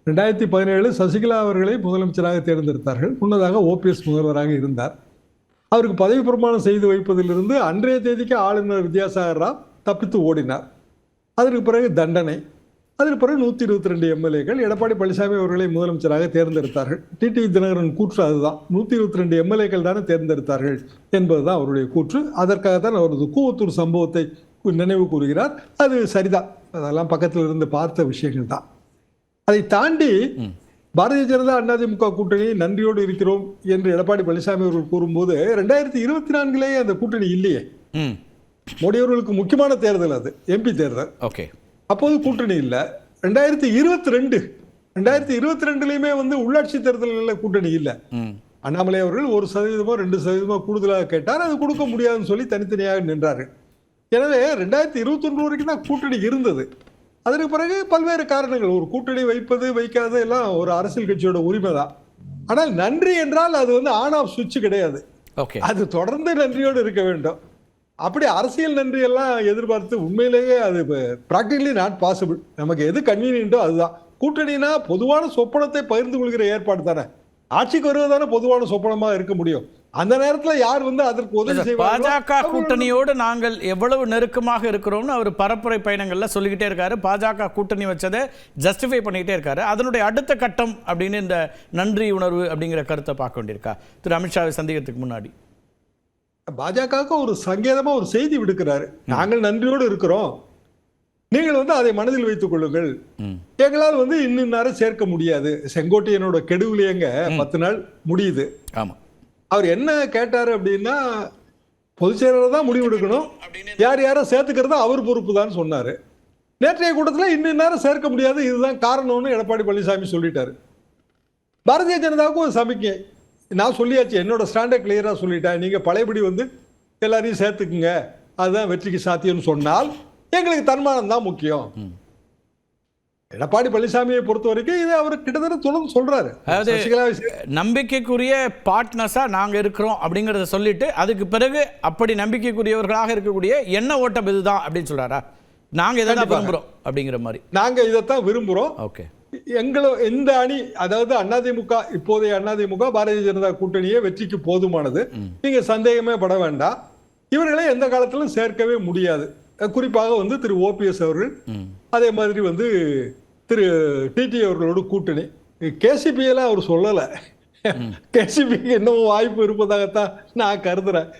2017 சசிகலா அவர்களை முதலமைச்சராக தேர்ந்தெடுத்தார்கள். முன்னதாக ஓபிஎஸ் முதல்வராக இருந்தார். அவருக்கு பதவி பிரமாணம் செய்து வைப்பதிலிருந்து அன்றைய தேதிக்கு ஆளுநர் வித்யாசாகர் ராவ் தப்பித்து ஓடினார். அதற்கு பிறகு தண்டனை. அதற்கு பிறகு 122 எம்எல்ஏக்கள் எடப்பாடி பழனிசாமி அவர்களை முதலமைச்சராக தேர்ந்தெடுத்தார்கள். டிடிவி தினகரன் கூற்று அதுதான். 122 எம்எல்ஏக்கள் தானே தேர்ந்தெடுத்தார்கள் என்பதுதான் அவருடைய கூற்று. அதற்காகத்தான் அவரது கூவத்தூர் சம்பவத்தை நினைவு கூறுகிறார். அது சரிதான். அதெல்லாம் பக்கத்தில் இருந்து பார்த்த விஷயங்கள் தான். அதை தாண்டி பாரதிய ஜனதா அதிமுக கூட்டணி நன்றியோடு இருக்கிறோம் என்று எடப்பாடி பழனிசாமி அவர்கள் கூறும்போது 2024 அந்த கூட்டணி இல்லையே. மோடி அவர்களுக்கு முக்கியமான தேர்தல் அது, எம்பி தேர்தல். அப்போது கூட்டணி இல்லை. 2022 வந்து உள்ளாட்சி தேர்தல்களில் கூட்டணி இல்லை. அண்ணாமலை அவர்கள் 1% 2% கூடுதலாக கேட்டார். அது கொடுக்க முடியாதுன்னு சொல்லி தனித்தனியாக நின்றார்கள். எனவே 2021 வரைக்கும் தான் கூட்டணி இருந்தது. அதற்கு பிறகு பல்வேறு காரணங்கள், ஒரு கூட்டணி வைப்பது வைக்காது எல்லாம் ஒரு அரசியல் கட்சியோட உரிமை தான். ஆனால் நன்றி என்றால் அது வந்து ஆன் ஆஃப் சுவிட்ச் கிடையாது. அது தொடர்ந்து நன்றியோடு இருக்க வேண்டும். அப்படி அரசியல் நன்றி எல்லாம் எதிர்பார்த்து உண்மையிலேயே அது பிராக்டிகலி நாட் பாசிபிள். நமக்கு எது கன்வீனியன்ட்டோ அதுதான். கூட்டணினா பொதுவான சொப்பனத்தை பகிர்ந்து கொள்கிற ஏற்பாடு தானே. ஆட்சிக்கு வருவதான பொதுவான சொப்பனமா இருக்க முடியும். அந்த நேரத்தில் யார் வந்து அதற்கு உதவி செய்வாங்க? பாஜக கூட்டணியோடு நாங்கள் எவ்வளவு நெருக்கமாக இருக்கிறோம்னு அவர் பரப்புரை பயணங்கள்ல சொல்லிக்கிட்டே இருக்காரு. பாஜக கூட்டணி வச்சதை ஜஸ்டிஃபை பண்ணிக்கிட்டே இருக்காரு. அதனுடைய அடுத்த கட்டம் அப்படின்னு இந்த நன்றி உணர்வு அப்படிங்கிற கருத்தை பார்க்க வேண்டியிருக்கா திரு அமித்ஷாவை சந்திக்கிறதுக்கு முன்னாடி? பாஜகவுக்கு ஒரு சங்கேதமா ஒரு செய்தி விடுக்கிறாரு. நாங்கள் நன்றியோடு இருக்கிறோம், நீங்கள் வந்து அதை மனதில் வைத்துக் கொள்ளுங்கள், எங்களால் வந்து இன்னும் நேரம் சேர்க்க முடியாது. செங்கோட்டையனோட கெடுவிலேங்க 10 நாள் முடியுது. ஆமா, அவர் என்ன கேட்டாரு அப்படின்னா, பொதுச் செயலாளர் தான் முடிவெடுக்கணும், யார் யாரை சேர்த்துக்கிறதா அவர் பொறுப்பு தான் சொன்னாரு. நேற்றைய கூட்டத்தில் இன்னும் நேரம் சேர்க்க முடியாது, இதுதான் காரணம்னு எடப்பாடி பழனிசாமி சொல்லிட்டாரு. பாரதிய ஜனதாவுக்கும் ஒரு சமிக்கை, நான் சொல்லியாச்சு, என்னோட ஸ்டாண்டை கிளியரா சொல்லிட்டேன், நீங்க பழையபடி வந்து எல்லாரையும் சேர்த்துக்குங்க, அதுதான் வெற்றிக்கு சாத்தியம்னு சொன்னால் எங்களுக்கு தன்மானம் தான் முக்கியம். எடப்பாடி பழனிசாமியை பொறுத்த வரைக்கும் இதை அவர் கிட்டத்தட்ட தொடர்ந்து சொல்றாரு. நம்பிக்கைக்குரிய பார்ட்னர்ஸா நாங்க இருக்கிறோம் அப்படிங்கறத சொல்லிட்டு அதுக்கு பிறகு அப்படி நம்பிக்கைக்குரியவர்களாக இருக்கக்கூடிய என்ன ஓட்டம் இதுதான் அப்படின்னு சொல்றாரா? நாங்க இதை விரும்புறோம் அப்படிங்கிற மாதிரி. நாங்க இதைத்தான் விரும்புறோம். ஓகே, இந்த அணி, அதாவது அதிமுக, இப்போதைய அதிமுக பாரதிய ஜனதா கூட்டணியே வெற்றிக்கு போதுமானது, நீங்க சந்தேகமே பட வேண்டாம். இவர்களை எந்த காலத்திலும் சேர்க்கவே முடியாது. குறிப்பாக வந்து திரு ஓபிஎஸ் அவர்கள், அதே மாதிரி வந்து திரு டிடி அவர்களோட கூட்டணி. கேசிபி எல்லாம் அவர் சொல்லல. கேசிபிக்கு இன்னும் வாய்ப்பு இருப்பதாகத்தான் நான் கருதுறேன்.